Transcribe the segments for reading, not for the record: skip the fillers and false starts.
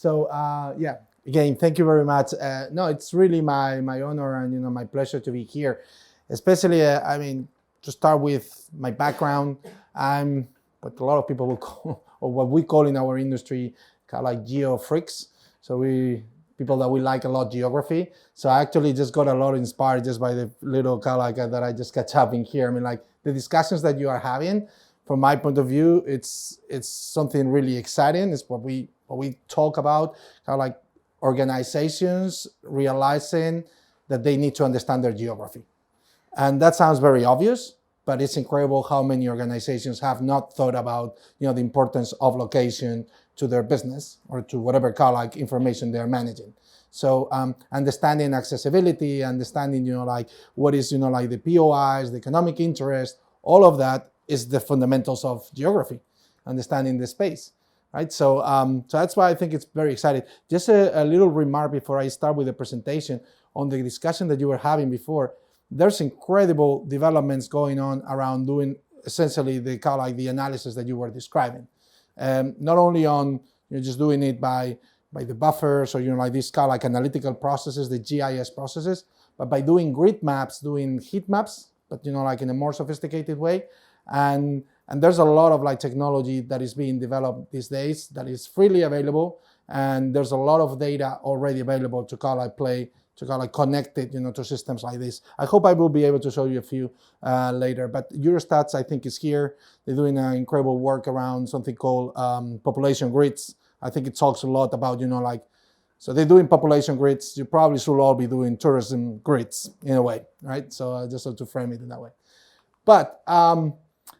So yeah, again, thank you very much. No, it's really my honor and my pleasure to be here. Especially, I mean, to start with my background, I'm what a lot of people will call, or what we call in our industry, kind of like geo freaks. So we people that we like a lot geography. So I actually just got a lot inspired just by the little kind of like that I just catch up in here. I mean, like the discussions that you are having, from my point of view, it's something really exciting. It's what we talk about, kind of like organizations realizing that they need to understand their geography. And that sounds very obvious, but it's incredible how many organizations have not thought about the importance of location to their business or to whatever kind of like information they're managing. So understanding accessibility, understanding like what is like the POIs, the economic interest, all of that is the fundamentals of geography, understanding the space, right? So so that's why I think it's very exciting. Just a little remark before I start with the presentation on the discussion that you were having before. There's incredible developments going on around doing essentially the kind of like the analysis that you were describing. Not only on just doing it by the buffers or like these kind of like analytical processes, the GIS processes, but by doing grid maps, doing heat maps, but like in a more sophisticated way. And there's a lot of like technology that is being developed these days that is freely available, and there's a lot of data already available to kind of like play, to kind of like connect it to systems like this. I hope I will be able to show you a few later, but Eurostats I think is here. They're doing incredible work around something called population grids. I think it talks a lot about like, so they're doing population grids. You probably should all be doing tourism grids in a way, right? So just to frame it in that way. But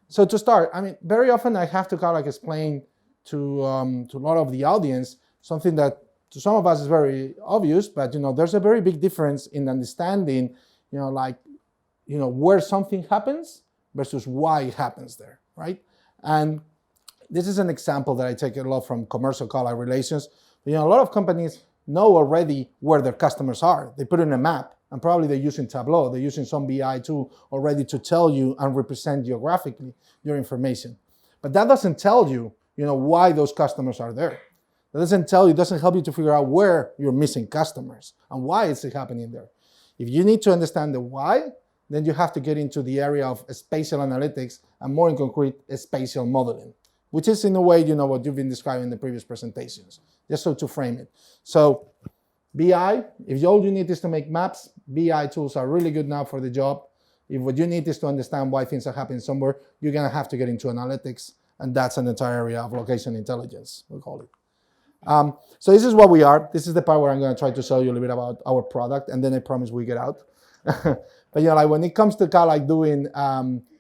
so to start, I mean, very often I have to kind of like explain to a lot of the audience something that to some of us is very obvious, but there's a very big difference in understanding, like, where something happens versus why it happens there, right? And this is an example that I take a lot from commercial color relations. A lot of companies know already where their customers are. They put it in a map, and probably they're using Tableau. They're using some BI tool already to tell you and represent geographically your information. But that doesn't tell you, why those customers are there. That doesn't tell you, doesn't help you to figure out where you're missing customers and why it's happening there. If you need to understand the why, then you have to get into the area of spatial analytics and more in concrete, spatial modeling, which is in a way, what you've been describing in the previous presentations, just so to frame it. So BI, if all you need is to make maps, BI tools are really good now for the job. If what you need is to understand why things are happening somewhere, you're gonna have to get into analytics, and that's an entire area of location intelligence, we call it. So this is what we are. This is the part where I'm going to try to show you a little bit about our product, and then I promise we get out. But like when it comes to kind of like doing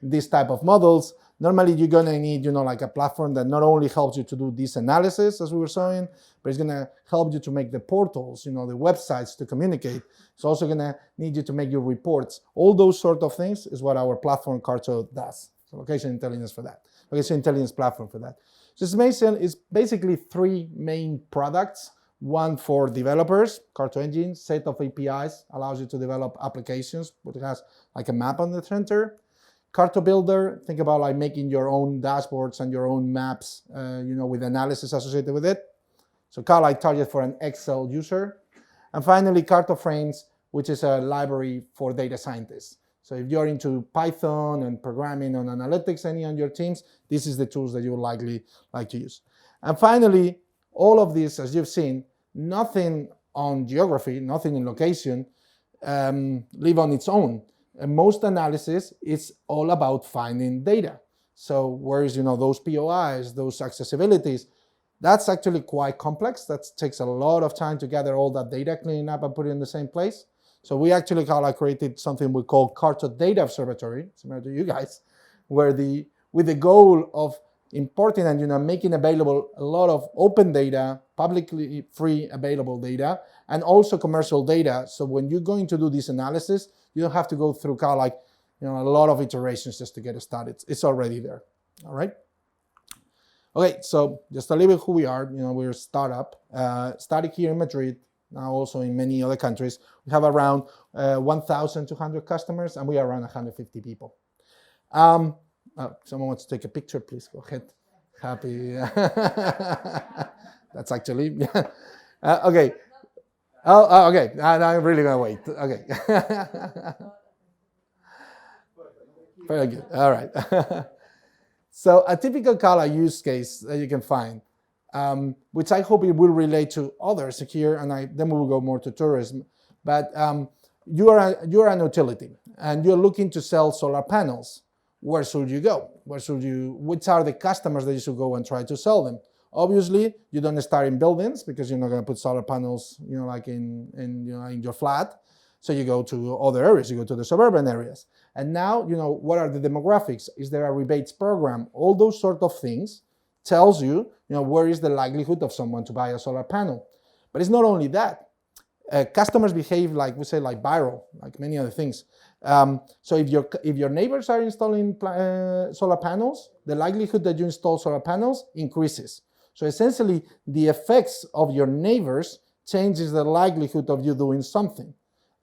this type of models, normally you're going to need like a platform that not only helps you to do this analysis as we were showing, but it's going to help you to make the portals, the websites to communicate. It's also going to need you to make your reports. All those sort of things is what our platform CARTO does. So location intelligence for that. Location intelligence platform for that. So it's basically three main products. One for developers, CARTO engine, set of APIs, allows you to develop applications, but it has like a map on the center. CARTO Builder, think about like making your own dashboards and your own maps, with analysis associated with it. So kind of like target for an Excel user. And finally, CARTO Frames, which is a library for data scientists. So if you're into Python and programming and analytics, any on your teams, this is the tools that you would likely like to use. And finally, all of this, as you've seen, nothing on geography, nothing in location, live on its own. And most analysis is all about finding data. So whereas, those POIs, those accessibilities, that's actually quite complex. That takes a lot of time to gather all that data, clean up and put it in the same place. So we actually created something we call CARTO Data Observatory, similar to you guys, where with the goal of importing and making available a lot of open data, publicly free available data, and also commercial data. So when you're going to do this analysis, you don't have to go through a lot of iterations just to get started. It's already there. All right. Okay, so just a little bit who we are. We're a startup, started here in Madrid, now also in many other countries. We have around 1,200 customers, and we are around 150 people. Someone wants to take a picture, please go ahead. Happy. That's actually, okay. Oh, okay. Now I'm really gonna wait. Okay. Very good. All right. So a typical Kala use case that you can find, which I hope it will relate to others here, and then we will go more to tourism. But you are an utility, and you're looking to sell solar panels. Where should you go? Which are the customers that you should go and try to sell them? Obviously, you don't start in buildings because you're not going to put solar panels, like in your flat. So you go to other areas, you go to the suburban areas. And now, what are the demographics? Is there a rebates program? All those sort of things tells you, where is the likelihood of someone to buy a solar panel. But it's not only that. Customers behave like we say, like viral, like many other things. So if your neighbors are installing solar panels, the likelihood that you install solar panels increases. So essentially, the effects of your neighbors changes the likelihood of you doing something.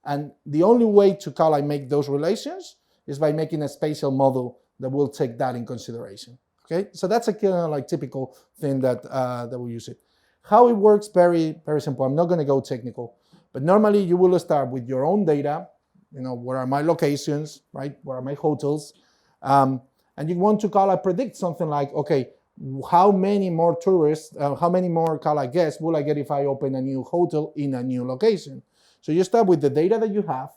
And the only way to make those relations is by making a spatial model that will take that in consideration. Okay, so that's a kind of typical thing that we use it. How it works, very, very simple. I'm not going to go technical, but normally you will start with your own data. Where are my locations, right? Where are my hotels? And you want to predict something like, okay, how many more tourists, how many more guests will I get if I open a new hotel in a new location? So you start with the data that you have,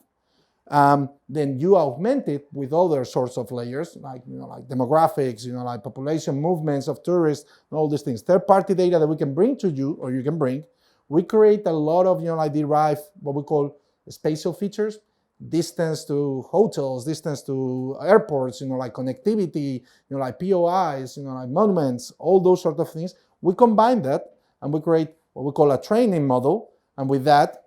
then you augment it with other sorts of layers, like demographics, like population movements of tourists, and all these things. Third-party data that we can bring to you, or you can bring. We create a lot of, derive what we call spatial features, distance to hotels, distance to airports, like connectivity, like POIs, like monuments, all those sort of things. We combine that and we create what we call a training model, and with that,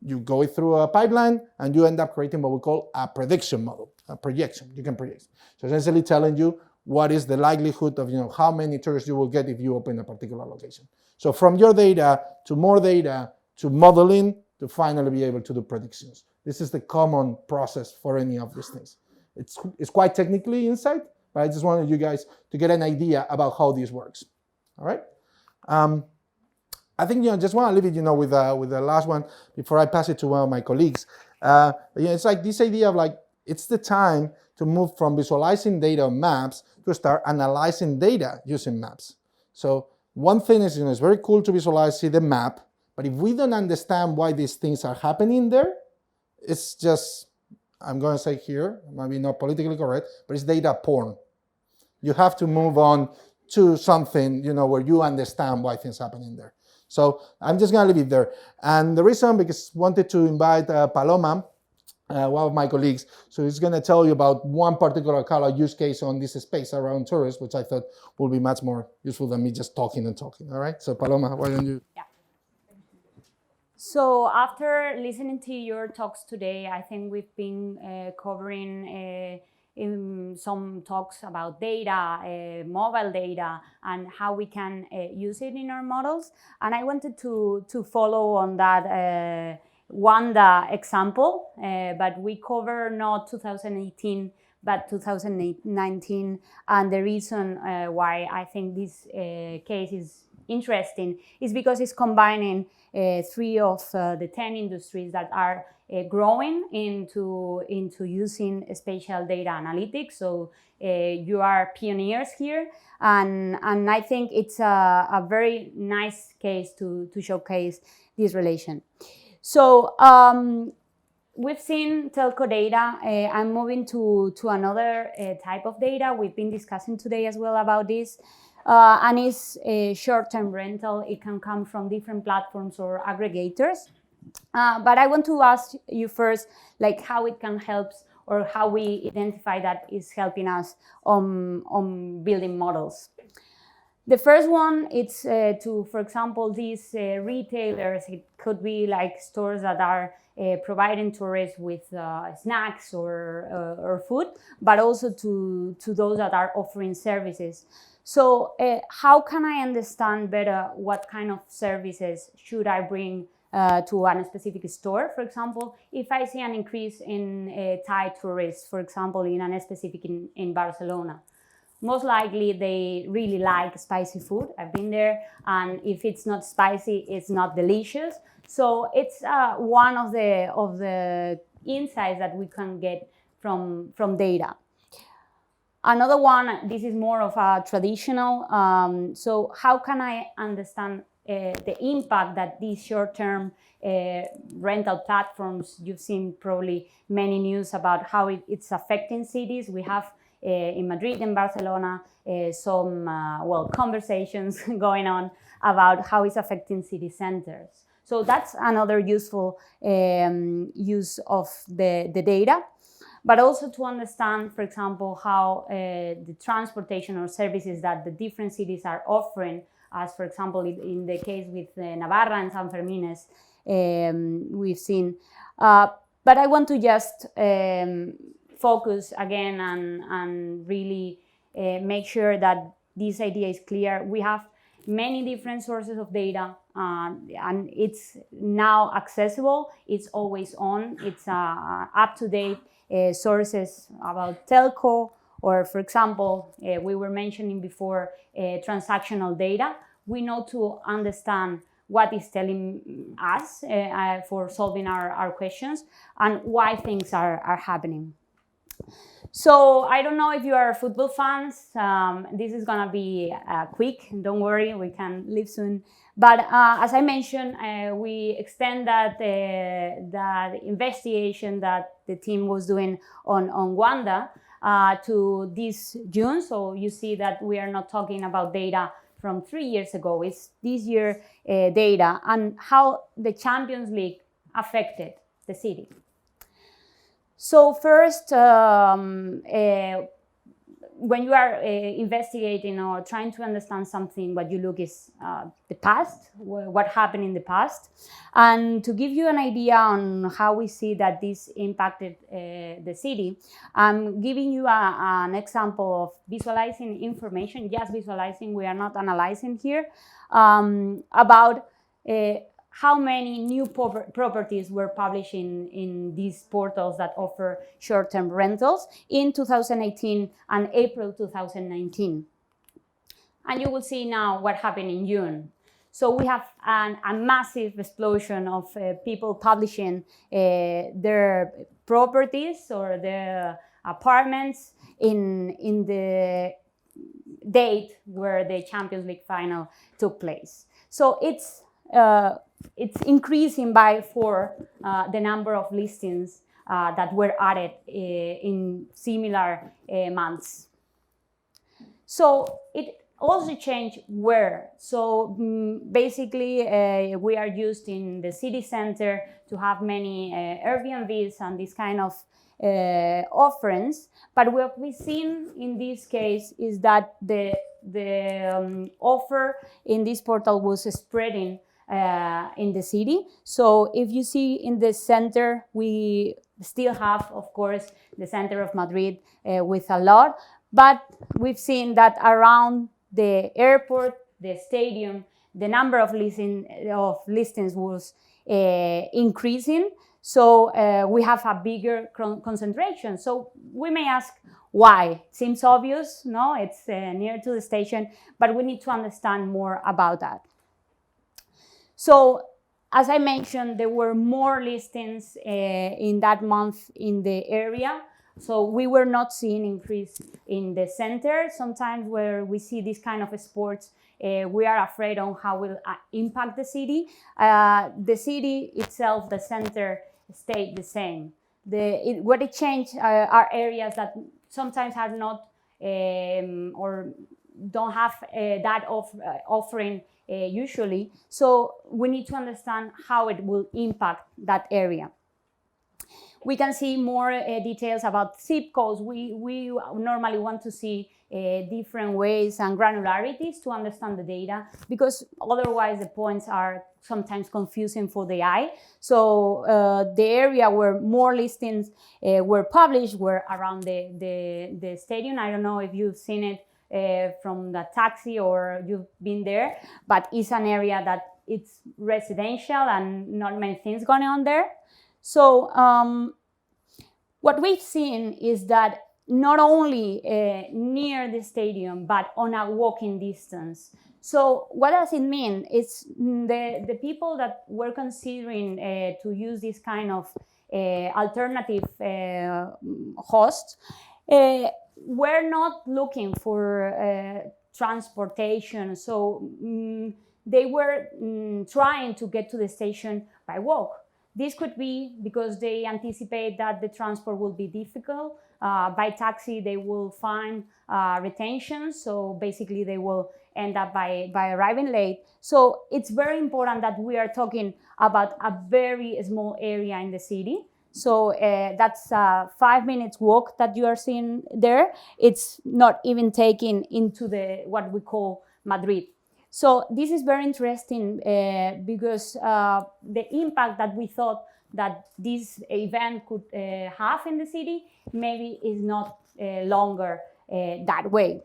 you go through a pipeline and you end up creating what we call a prediction model, a projection. You can predict. So essentially telling you what is the likelihood of how many tourists you will get if you open a particular location. So from your data to more data to modeling to finally be able to do predictions. This is the common process for any of these things. It's quite technically inside, but I just wanted you guys to get an idea about how this works. All right. I think just want to leave it with the last one before I pass it to one of my colleagues. It's like this idea of it's the time to move from visualizing data on maps to start analyzing data using maps. So one thing is it's very cool to visualize, see the map, but if we don't understand why these things are happening there, it's just, I'm going to say here, maybe not politically correct, but it's data porn. You have to move on to something where you understand why things are happening there. So I'm just going to leave it there. And the reason, because I wanted to invite Paloma, one of my colleagues, so he's going to tell you about one particular use case on this space around tourists, which I thought will be much more useful than me just talking and talking. All right, so Paloma, why don't you? Yeah. So after listening to your talks today, I think we've been covering in some talks about data, mobile data, and how we can use it in our models. And I wanted to follow on that Wanda example, but we cover not 2018, but 2019. And the reason why I think this case is interesting is because it's combining 3 of the 10 industries that are growing into using spatial data analytics. So you are pioneers here, and I think it's a very nice case to showcase this relation. So we've seen telco data. I'm moving to another type of data. We've been discussing today as well about this. And it's a short-term rental. It can come from different platforms or aggregators. But I want to ask you first, how it can help, or how we identify that is helping us on building models. The first one, it's for example, these retailers. It could be like stores that are providing tourists with snacks or food, but also to those that are offering services. So how can I understand better what kind of services should I bring to a specific store? For example, if I see an increase in Thai tourists, for example, in a specific in Barcelona, most likely they really like spicy food. I've been there, and if it's not spicy, it's not delicious. So it's one of the insights that we can get from data. Another one, this is more of a traditional. So how can I understand the impact that these short-term rental platforms, you've seen probably many news about how it's affecting cities. We have in Madrid and Barcelona some conversations going on about how it's affecting city centers. So that's another useful use of the data. But also to understand, for example, how the transportation or services that the different cities are offering, as for example, in the case with Navarra and San Fermines, we've seen. But I want to just focus again and really make sure that this idea is clear. We have many different sources of data, and it's now accessible. It's always on. It's up-to-date sources about telco, or for example, we were mentioning before transactional data. We know to understand what is telling us for solving our questions and why things are happening. So I don't know if you are football fans. This is gonna be quick. Don't worry, we can leave soon. But as I mentioned, we extend that investigation that the team was doing on Wanda to this June. So you see that we are not talking about data from 3 years ago. It's this year data and how the Champions League affected the city. So first, when you are investigating or trying to understand something, what you look is the past, what happened in the past. And to give you an idea on how we see that this impacted the city, I'm giving you an example of visualizing information, just visualizing, we are not analyzing here, about how many new properties were published in these portals that offer short-term rentals in 2018 and April 2019. And you will see now what happened in June. So we have a massive explosion of people publishing their properties or their apartments in the date where the Champions League final took place. So it's increasing by 4 the number of listings that were added in similar months. So it also changed where. So basically we are used in the city center to have many Airbnbs and this kind of offerings. But what we've seen in this case is that the offer in this portal was spreading in the city. So if you see in the center, we still have, of course, the center of Madrid with a lot, but we've seen that around the airport, the stadium, the number of listings was increasing. So we have a bigger concentration. So we may ask why. It seems obvious, no? It's near to the station, but we need to understand more about that. So, as I mentioned, there were more listings in that month in the area. So we were not seeing increase in the center. Sometimes where we see this kind of sports, we are afraid on how will impact the city. The city itself, the center, stayed the same. What it changed are areas that sometimes are not or don't have that offering usually. So we need to understand how it will impact that area. We can see more details about zip codes. We normally want to see different ways and granularities to understand the data, because otherwise the points are sometimes confusing for the eye. So the area where more listings were published were around the stadium. I don't know if you've seen it from the taxi or you've been there, but it's an area that it's residential and not many things going on there. So what we've seen is that not only near the stadium, but on a walking distance. So what does it mean? It's the people that were considering to use this kind of alternative host were not looking for transportation. So they were trying to get to the station by walk. This could be because they anticipate that the transport will be difficult. By taxi, they will find retention. So basically, they will end up by arriving late. So it's very important that we are talking about a very small area in the city. So that's a 5 minutes walk that you are seeing there. It's not even taken into the what we call Madrid. So this is very interesting because the impact that we thought that this event could have in the city maybe is not longer that way.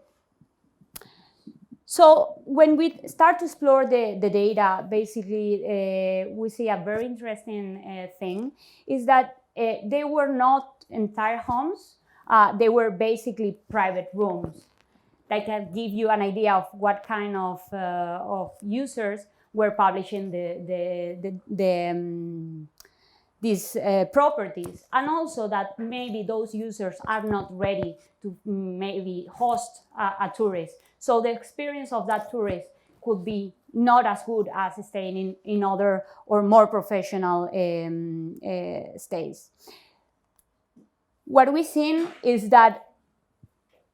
So when we start to explore the data, basically we see a very interesting thing is that they were not entire homes, they were basically private rooms. That can give you an idea of what kind of users were publishing these properties, and also that maybe those users are not ready to maybe host a tourist. So the experience of that tourist could be not as good as staying in other or more professional stays. What we've seen is that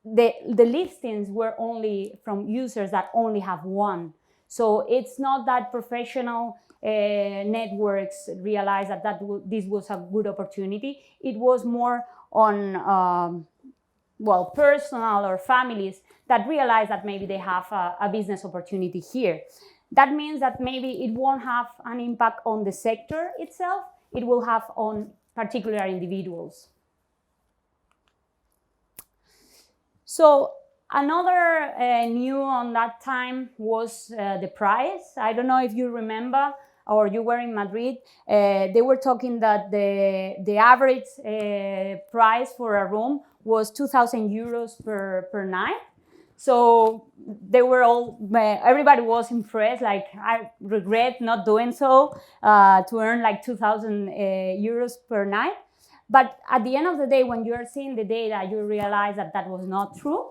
the listings were only from users that only have one. So it's not that professional networks realized that this was a good opportunity. It was more on, well, personal or families that realize that maybe they have a business opportunity here. That means that maybe it won't have an impact on the sector itself, it will have on particular individuals. So another new on that time was the price. I don't know if you remember or you were in Madrid. They were talking that the average price for a room was 2,000 euros per night. So they were all, everybody was impressed. Like, I regret not doing so to earn like 2,000 euros per night. But at the end of the day, when you're seeing the data, you realize that that was not true.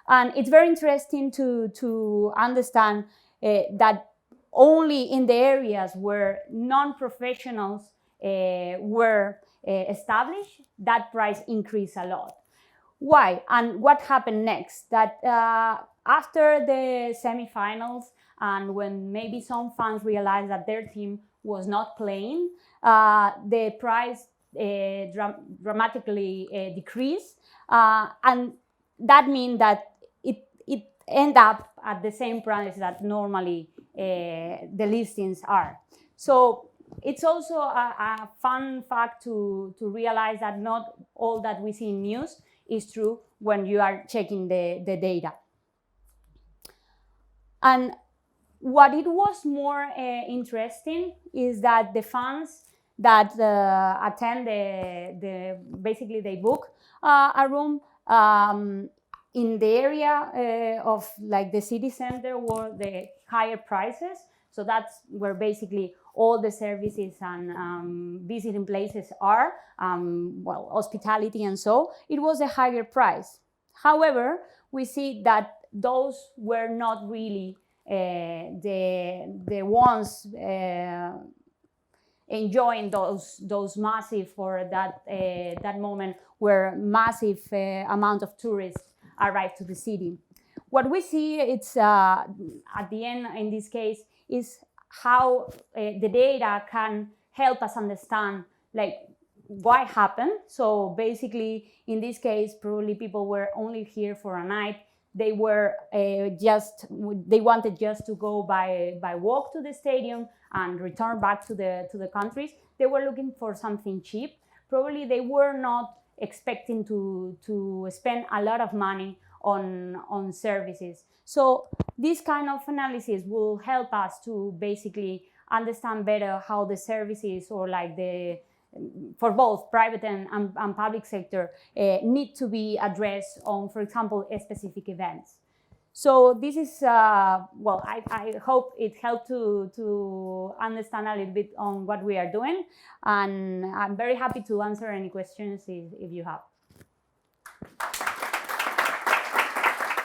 And it's very interesting to understand that only in the areas where non-professionals were established, that price increased a lot. Why? And what happened next? That after the semifinals, and when maybe some fans realized that their team was not playing, the price dramatically decreased, and that means that it end up at the same price that normally the listings are. So it's also a fun fact to realize that not all that we see in news is true when you are checking the data. And what it was more interesting is that the fans that attend basically they book a room in the area of like the city center where the higher prices. So that's where basically all the services and visiting places are, well, hospitality and so. It was a higher price. However, we see that those were not really the ones enjoying those massive, or that moment where massive amount of tourists arrive to the city. What we see, it's at the end in this case, is how the data can help us understand like what happened. So basically, in this case, probably people were only here for a night. They were they wanted just to go by walk to the stadium and return back to the countries. They were looking for something cheap. Probably they were not expecting to spend a lot of money on services. So this kind of analysis will help us to basically understand better how the services or like the for both private and public sector need to be addressed on, for example, specific events. So this is, well, I hope it helped to understand a little bit on what we are doing, and I'm very happy to answer any questions if you have.